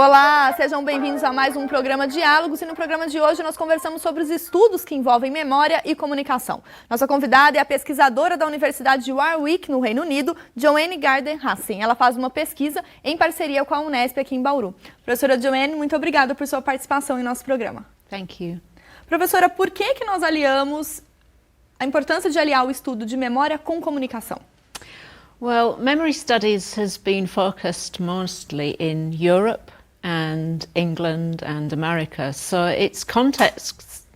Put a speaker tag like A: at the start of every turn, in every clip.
A: Olá, sejam bem-vindos a mais um programa Diálogos, e no programa de hoje nós conversamos sobre os estudos que envolvem memória e comunicação. Nossa convidada é a pesquisadora da Universidade de Warwick, no Reino Unido, Joanne Garde-Hansen. Ela faz uma pesquisa em parceria com a Unesp aqui em Bauru. Professora Joanne, muito obrigada por sua participação em nosso programa.
B: Thank you.
A: Professora, por que nós aliamos a importância de aliar o estudo de memória com comunicação?
B: Well, memory studies has been focused mostly in Europe and England and America, so its contexts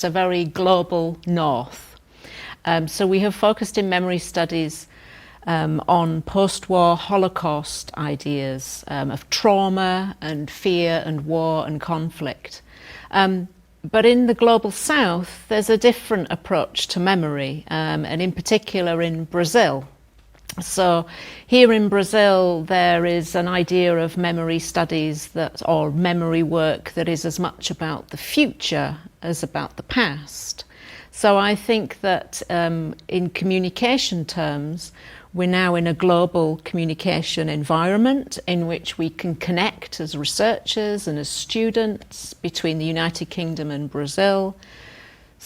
B: are very global north. So we have focused in memory studies on post-war Holocaust ideas of trauma and fear and war and conflict. But in the global south, there's a different approach to memory, and in particular in Brazil. So here in Brazil, there is an idea of memory studies or memory work that is as much about the future as about the past. So I think that in communication terms, we're now in a global communication environment in which we can connect as researchers and as students between the United Kingdom and Brazil.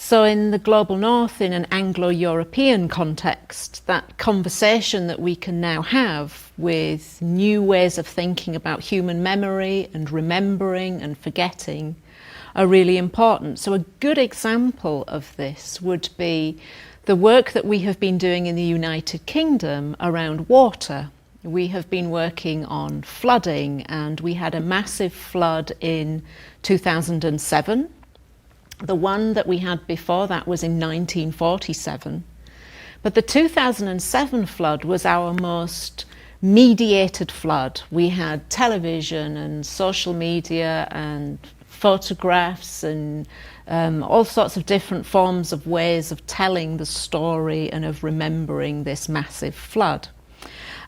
B: So in the global north, in an Anglo-European context, that conversation that we can now have with new ways of thinking about human memory and remembering and forgetting are really important. So a good example of this would be the work that we have been doing in the United Kingdom around water. We have been working on flooding, and we had a massive flood in 2007. The one that we had before that was in 1947. But the 2007 flood was our most mediated flood. We had television and social media and photographs and all sorts of different forms of ways of telling the story and of remembering this massive flood.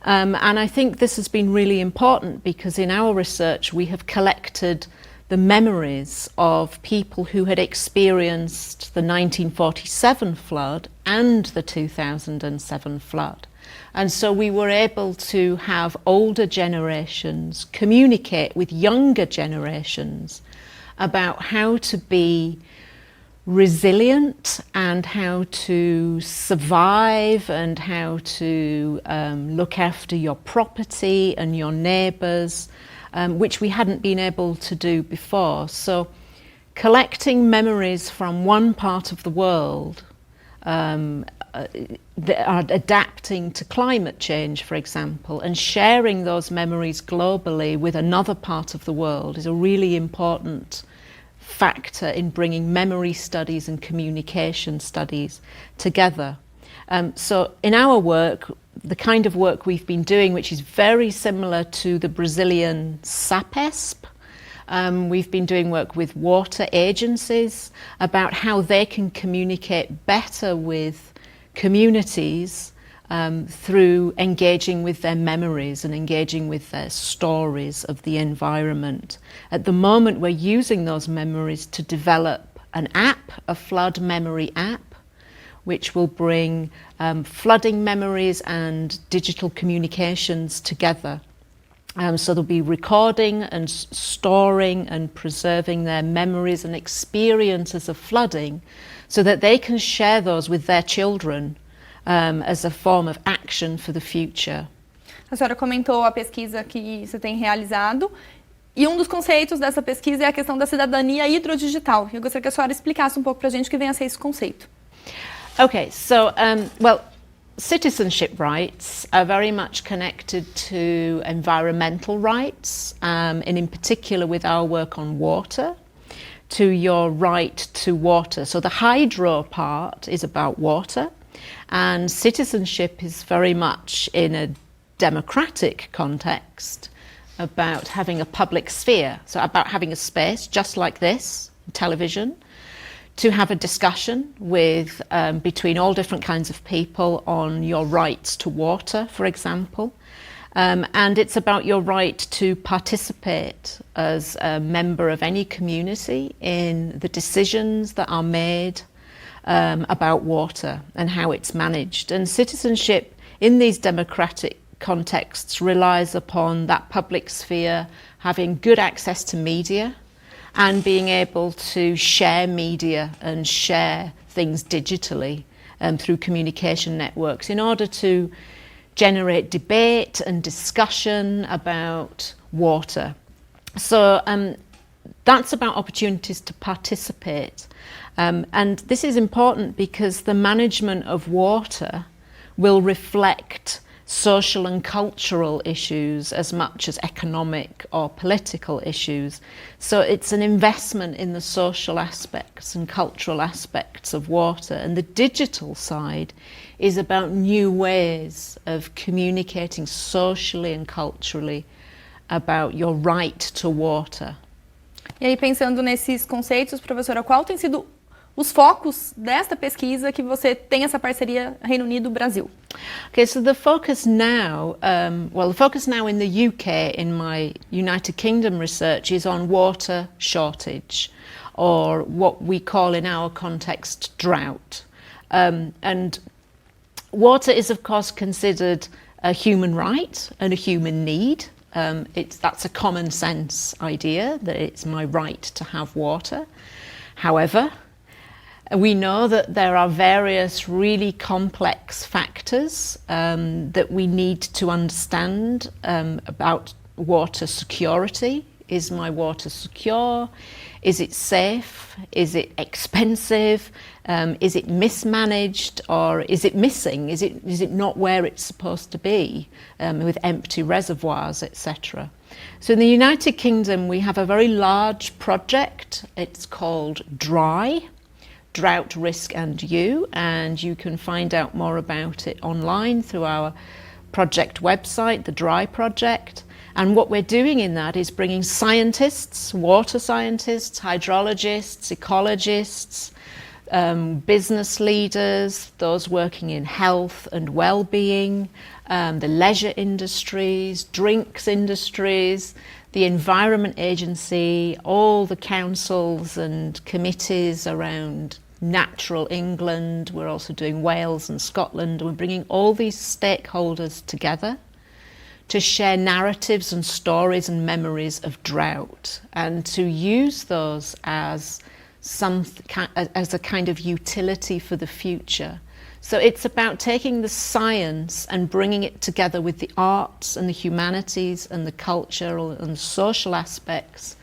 B: And I think this has been really important because in our research we have collected the memories of people who had experienced the 1947 flood and the 2007 flood. And so we were able to have older generations communicate with younger generations about how to be resilient and how to survive and how to look after your property and your neighbours, which we hadn't been able to do before. So collecting memories from one part of the world that are adapting to climate change, for example, and sharing those memories globally with another part of the world is a really important factor in bringing memory studies and communication studies together. So in our work, the kind of work we've been doing, which is very similar to the Brazilian Fapesp, we've been doing work with water agencies about how they can communicate better with communities through engaging with their memories and engaging with their stories of the environment. At the moment, we're using those memories to develop an app, a flood memory app, which will bring flooding memories and digital communications together. So they'll be recording and storing and preserving their memories and experiences of flooding so that they can share those with their children as a form of action for the future.
A: A senhora comentou a pesquisa que você tem realizado, e um dos conceitos dessa pesquisa é a questão da cidadania hidrodigital. Eu gostaria que a senhora explicasse um pouco para a gente o que vem a ser esse conceito.
B: Okay, so, well, citizenship rights are very much connected to environmental rights, and in particular with our work on water, to your right to water. So the hydro part is about water, and citizenship is very much in a democratic context about having a public sphere, so about having a space just like this, television, to have a discussion with between all different kinds of people on your rights to water, for example. And it's about your right to participate as a member of any community in the decisions that are made about water and how it's managed. And citizenship in these democratic contexts relies upon that public sphere having good access to media and being able to share media and share things digitally through communication networks in order to generate debate and discussion about water. So that's about opportunities to participate. And this is important because the management of water will reflect social and cultural issues as much as economic or political issues. So it's an investment in the social aspects and cultural aspects of water. And the digital side is about new ways of communicating socially and culturally about your right to water.
A: E aí, pensando nesses conceitos, professora, qual tem sido os focos desta pesquisa que você tem essa parceria Reino Unido-Brasil?
B: Okay, so the focus now, the focus now in the UK in my United Kingdom research is on water shortage, or what we call in our context drought. And water is of course considered a human right and a human need. That's a common sense idea that it's my right to have water. However, we know that there are various really complex factors that we need to understand about water security. Is my water secure? Is it safe? Is it expensive? Is it mismanaged, or is it missing? Is it not where it's supposed to be, with empty reservoirs, etc.? So in the United Kingdom we have a very large project. It's called DRY, Drought, Risk and You, and you can find out more about it online through our project website, the DRY project. And what we're doing in that is bringing scientists, water scientists, hydrologists, ecologists, business leaders, those working in health and well-being, the leisure industries, drinks industries, the Environment Agency, all the councils and committees around natural England. We're also doing Wales and Scotland. We're bringing all these stakeholders together to share narratives and stories and memories of drought, and to use those as a kind of utility for the future. So it's about taking the science and bringing it together with the arts and the humanities and the cultural and social aspects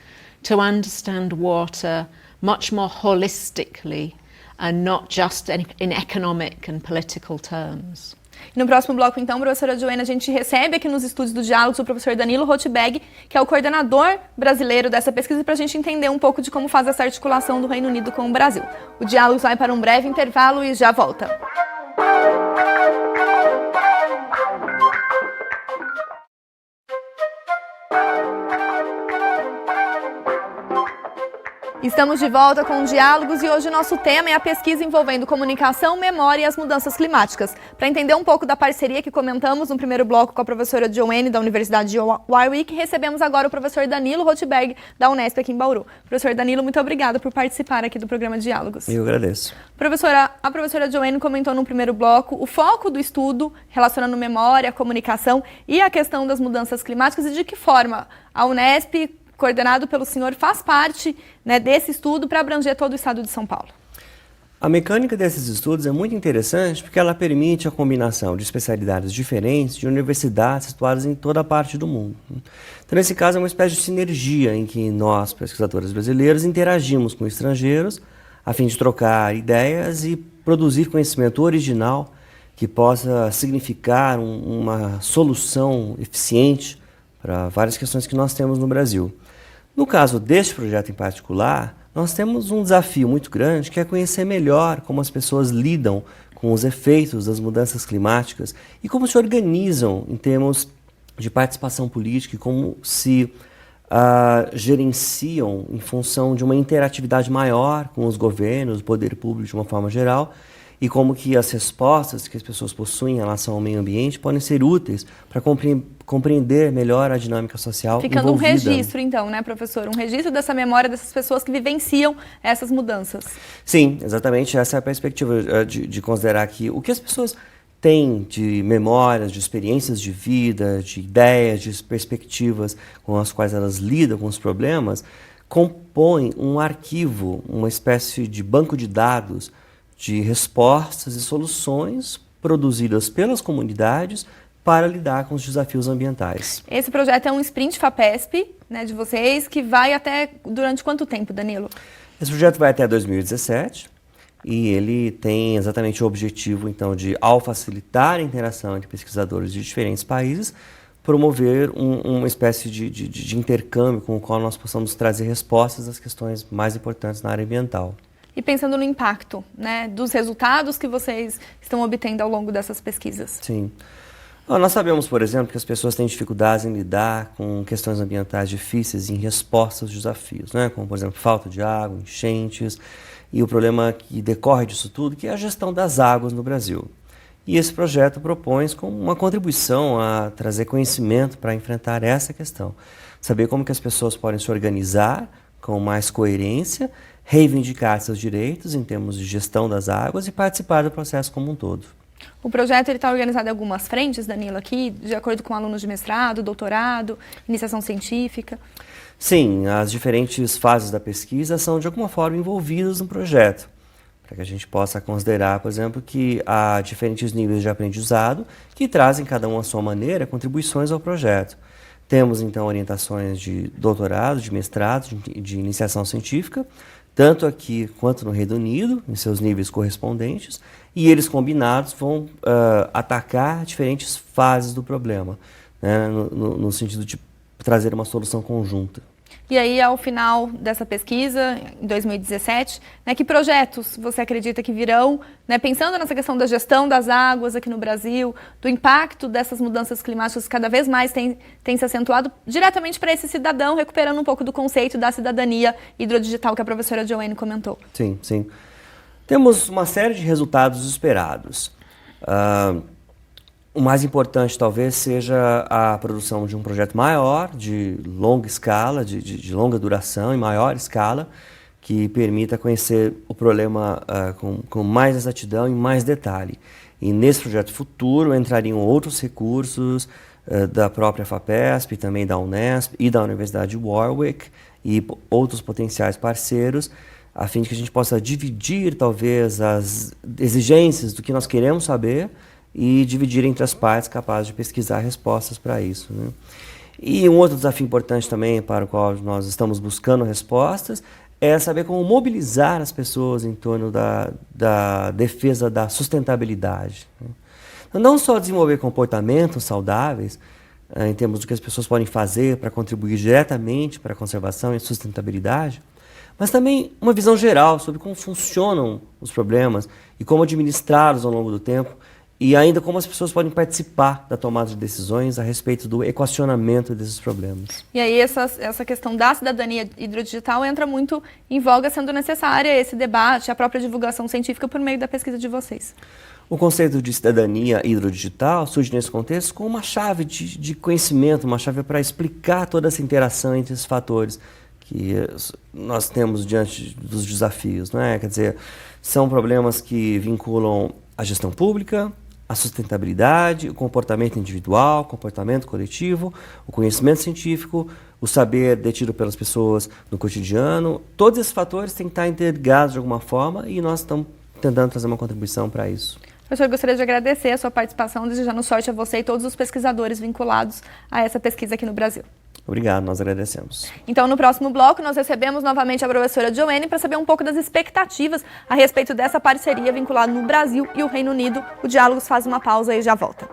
B: to understand water much more holistically and not just in economic and political terms.
A: No próximo bloco, então, professora Joanne, a gente recebe aqui nos estúdios do Diálogos o professor Danilo Rothberg, que é o coordenador brasileiro dessa pesquisa, para a gente entender um pouco de como faz essa articulação do Reino Unido com o Brasil. O Diálogos vai para um breve intervalo e já volta. Estamos de volta com Diálogos e hoje o nosso tema é a pesquisa envolvendo comunicação, memória e as mudanças climáticas. Para entender um pouco da parceria que comentamos no primeiro bloco com a professora Joanne da Universidade de Warwick, recebemos agora o professor Danilo Rothberg da Unesp aqui em Bauru. Professor Danilo, muito obrigada por participar aqui do programa Diálogos.
C: Eu agradeço.
A: Professora, a professora Joanne comentou no primeiro bloco o foco do estudo relacionando memória, comunicação e a questão das mudanças climáticas e de que forma a Unesp, coordenado pelo senhor, faz parte, né, desse estudo para abranger todo o estado de São Paulo.
C: A mecânica desses estudos é muito interessante porque ela permite a combinação de especialidades diferentes de universidades situadas em toda a parte do mundo. Então, nesse caso, é uma espécie de sinergia em que nós, pesquisadores brasileiros, interagimos com estrangeiros a fim de trocar ideias e produzir conhecimento original que possa significar uma solução eficiente para várias questões que nós temos no Brasil. No caso deste projeto em particular, nós temos um desafio muito grande, que é conhecer melhor como as pessoas lidam com os efeitos das mudanças climáticas e como se organizam em termos de participação política e como se gerenciam em função de uma interatividade maior com os governos, o poder público de uma forma geral, e como que as respostas que as pessoas possuem em relação ao meio ambiente podem ser úteis para compreender melhor a dinâmica social
A: Ficando
C: envolvida.
A: Um registro, então, né, professor? Um registro dessa memória dessas pessoas que vivenciam essas mudanças.
C: Sim, exatamente. Essa é a perspectiva de considerar que o que as pessoas tem de memórias, de experiências de vida, de ideias, de perspectivas com as quais elas lidam com os problemas, compõe um arquivo, uma espécie de banco de dados de respostas e soluções produzidas pelas comunidades para lidar com os desafios ambientais.
A: Esse projeto é um sprint Fapesp, né, de vocês, que vai até durante quanto tempo, Danilo?
C: Esse projeto vai até 2017 e ele tem exatamente o objetivo, então, de, ao facilitar a interação entre pesquisadores de diferentes países, promover uma espécie de intercâmbio com o qual nós possamos trazer respostas às questões mais importantes na área ambiental.
A: E pensando no impacto, né, dos resultados que vocês estão obtendo ao longo dessas pesquisas.
C: Sim. Nós sabemos, por exemplo, que as pessoas têm dificuldades em lidar com questões ambientais difíceis em resposta aos desafios, né? Como, por exemplo, falta de água, enchentes, e o problema que decorre disso tudo, que é a gestão das águas no Brasil. E esse projeto propõe como uma contribuição a trazer conhecimento para enfrentar essa questão. Saber como que as pessoas podem se organizar com mais coerência, reivindicar seus direitos em termos de gestão das águas e participar do processo como um todo.
A: O projeto está organizado em algumas frentes, Danilo, aqui, de acordo com alunos de mestrado, doutorado, iniciação científica?
C: Sim, as diferentes fases da pesquisa são de alguma forma envolvidas no projeto, para que a gente possa considerar, por exemplo, que há diferentes níveis de aprendizado que trazem cada um à sua maneira contribuições ao projeto. Temos então orientações de doutorado, de mestrado, de iniciação científica, tanto aqui quanto no Reino Unido, em seus níveis correspondentes, e eles combinados vão atacar diferentes fases do problema, né, no sentido de trazer uma solução conjunta.
A: E aí, ao final dessa pesquisa, em 2017, né, que projetos você acredita que virão, né, pensando nessa questão da gestão das águas aqui no Brasil, do impacto dessas mudanças climáticas que cada vez mais tem se acentuado diretamente para esse cidadão, recuperando um pouco do conceito da cidadania hidrodigital que a professora Joanne comentou?
C: Sim, sim. Temos uma série de resultados esperados. O mais importante, talvez, seja a produção de um projeto maior, de longa escala, de longa duração e maior escala, que permita conhecer o problema com mais exatidão e mais detalhe. E nesse projeto futuro entrariam outros recursos da própria Fapesp, também da Unesp e da Universidade de Warwick e outros potenciais parceiros, a fim de que a gente possa dividir, talvez, as exigências do que nós queremos saber e dividir entre as partes capazes de pesquisar respostas para isso, né? E um outro desafio importante também para o qual nós estamos buscando respostas é saber como mobilizar as pessoas em torno da defesa da sustentabilidade, né? Então, não só desenvolver comportamentos saudáveis, em termos do que as pessoas podem fazer para contribuir diretamente para a conservação e sustentabilidade, mas também uma visão geral sobre como funcionam os problemas e como administrá-los ao longo do tempo, e ainda como as pessoas podem participar da tomada de decisões a respeito do equacionamento desses problemas.
A: E aí essa questão da cidadania hidrodigital entra muito em voga, sendo necessária esse debate, a própria divulgação científica por meio da pesquisa de vocês.
C: O conceito de cidadania hidrodigital surge nesse contexto como uma chave de conhecimento, uma chave para explicar toda essa interação entre esses fatores que nós temos diante dos desafios, não é? Quer dizer, são problemas que vinculam a gestão pública, a sustentabilidade, o comportamento individual, o comportamento coletivo, o conhecimento científico, o saber detido pelas pessoas no cotidiano. Todos esses fatores têm que estar interligados de alguma forma e nós estamos tentando trazer uma contribuição para isso.
A: Professor, eu gostaria de agradecer a sua participação, desejando sorte a você e todos os pesquisadores vinculados a essa pesquisa aqui no Brasil.
C: Obrigado, nós agradecemos.
A: Então, no próximo bloco, nós recebemos novamente a professora Joanne para saber um pouco das expectativas a respeito dessa parceria vinculada no Brasil e o Reino Unido. O Diálogos faz uma pausa e já volta.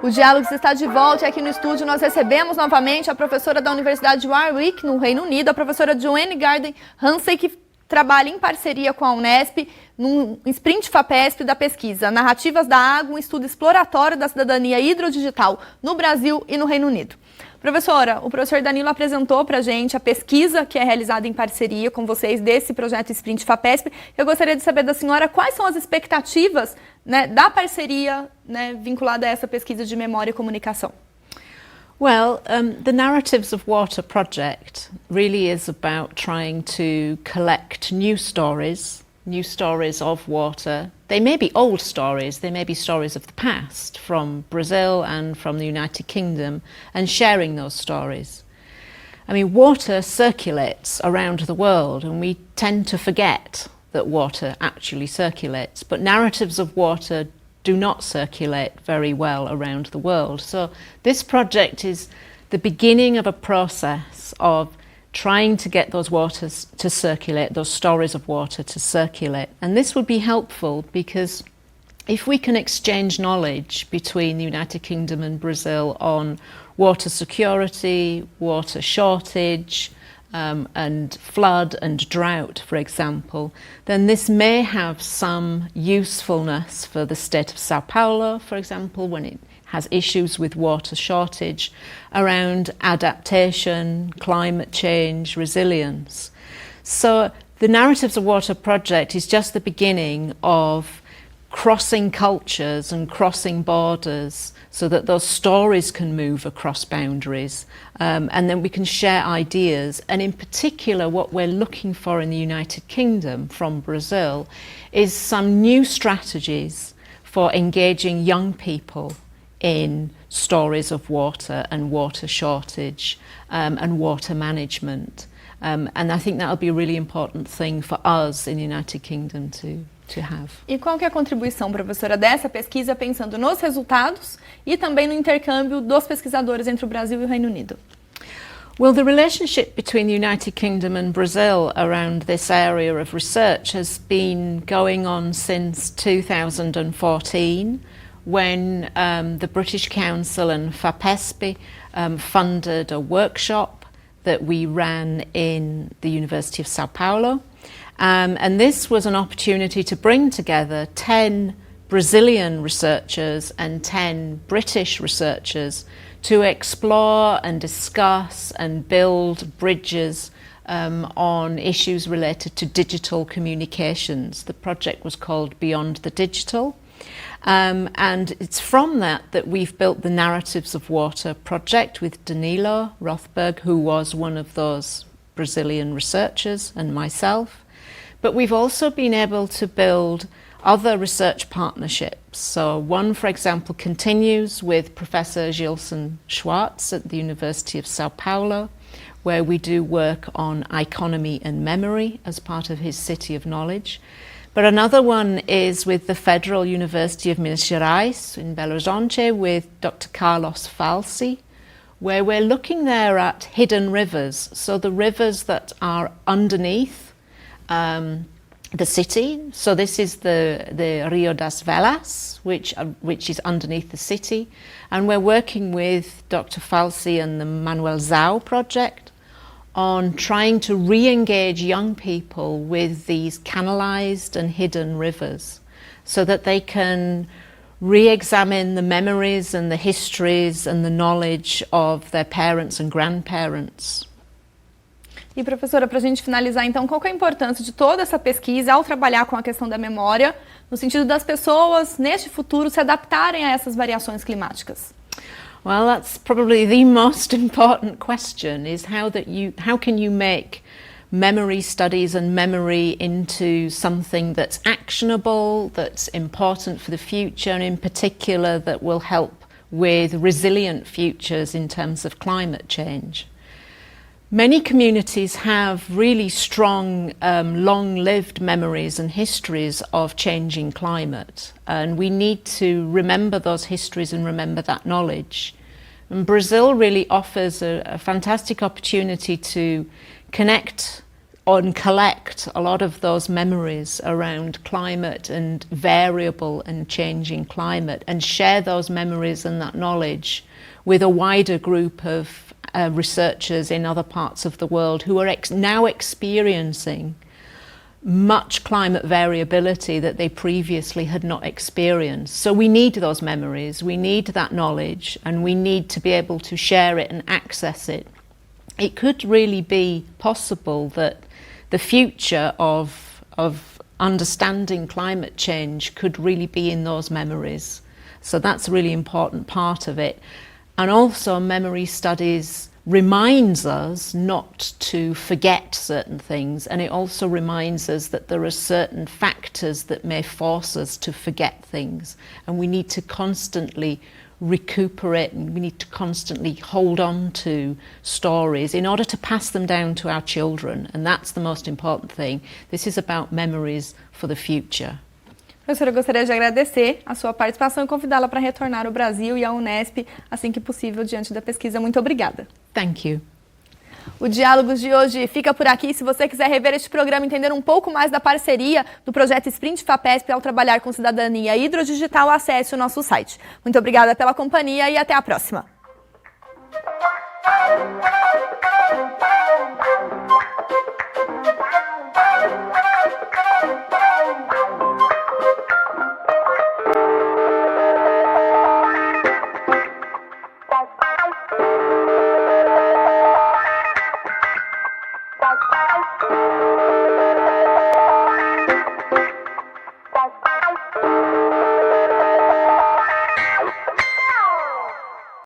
A: O Diálogos está de volta e aqui no estúdio nós recebemos novamente a professora da Universidade de Warwick, no Reino Unido, a professora Joanne Garde-Hansen, que trabalha em parceria com a Unesp num sprint Fapesp da pesquisa Narrativas da Água, um estudo exploratório da cidadania hidrodigital no Brasil e no Reino Unido. Professora, o professor Danilo apresentou para a gente a pesquisa que é realizada em parceria com vocês desse projeto Sprint Fapesp. Eu gostaria de saber da senhora quais são as expectativas, né, da parceria, né, vinculada a essa pesquisa de memória e comunicação.
B: Well, the Narratives of Water project really is about trying to collect new stories of water. They may be old stories, they may be stories of the past from Brazil and from the United Kingdom, and sharing those stories. I mean, water circulates around the world and we tend to forget that water actually circulates, but narratives of water do not circulate very well around the world. So this project is the beginning of a process of trying to get those waters to circulate, those stories of water to circulate. And this would be helpful because if we can exchange knowledge between the United Kingdom and Brazil on water security, water shortage, and flood and drought, for example, then this may have some usefulness for the state of Sao Paulo, for example, when it has issues with water shortage, around adaptation, climate change, resilience. So the Narratives of Water project is just the beginning of crossing cultures and crossing borders so that those stories can move across boundaries, and then we can share ideas. And in particular, what we're looking for in the United Kingdom from Brazil is some new strategies for engaging young people in stories of water and water shortage, and water management. And I think that'll be a really important thing for us in the United Kingdom to have.
A: E qual que é a contribuição, professora, dessa pesquisa pensando nos resultados e também no intercâmbio dos pesquisadores entre o Brasil e o Reino Unido?
B: Well, the relationship between the United Kingdom and Brazil around this area of research has been going on since 2014, when the British Council and Fapesp funded a workshop that we ran in the University of Sao Paulo. And this was an opportunity to bring together 10 Brazilian researchers and 10 British researchers to explore and discuss and build bridges on issues related to digital communications. The project was called Beyond the Digital. And it's from that we've built the Narratives of Water project with Danilo Rothberg, who was one of those Brazilian researchers, and myself. But we've also been able to build other research partnerships. So one, for example, continues with Professor Gilson Schwartz at the University of Sao Paulo, where we do work on economy and memory as part of his City of Knowledge. But another one is with the Federal University of Minas Gerais in Belo Horizonte with Dr. Carlos Falsi, where we're looking there at hidden rivers. So the rivers that are underneath the city. So this is the Rio das Velhas, which is underneath the city. And we're working with Dr. Falsi and the Manuel Zhao project on trying to re-engage young people with these canalized and hidden rivers so that they can re-examine the memories and the histories and the knowledge of their parents and grandparents.
A: E, professora, para a gente finalizar, então, qual que é a importância de toda essa pesquisa ao trabalhar com a questão da memória, no sentido das pessoas, neste futuro, se adaptarem a essas variações climáticas?
B: Well, that's probably the most important question, is how can you make memory studies and memory into something that's actionable, that's important for the future, and in particular that will help with resilient futures in terms of climate change. Many communities have really strong, long-lived memories and histories of changing climate, and we need to remember those histories and remember that knowledge. And Brazil really offers a fantastic opportunity to connect and collect a lot of those memories around climate and variable and changing climate, and share those memories and that knowledge with a wider group of researchers in other parts of the world who are now experiencing much climate variability that they previously had not experienced. So we need those memories, we need that knowledge, and we need to be able to share it and access it. It could really be possible that the future of understanding climate change could really be in those memories. So that's a really important part of it. And also memory studies reminds us not to forget certain things, and it also reminds us that there are certain factors that may force us to forget things, and we need to constantly recuperate, and we need to constantly hold on to stories in order to pass them down to our children, and that's the most important thing. This is about memories for the future.
A: Professora, eu gostaria de agradecer a sua participação e convidá-la para retornar ao Brasil e à Unesp assim que possível diante da pesquisa. Muito obrigada.
B: Thank you.
A: O Diálogos de hoje fica por aqui. Se você quiser rever este programa e entender um pouco mais da parceria do projeto Sprint Fapesp ao trabalhar com cidadania e hidrodigital, acesse o nosso site. Muito obrigada pela companhia e até a próxima.
D: Bye.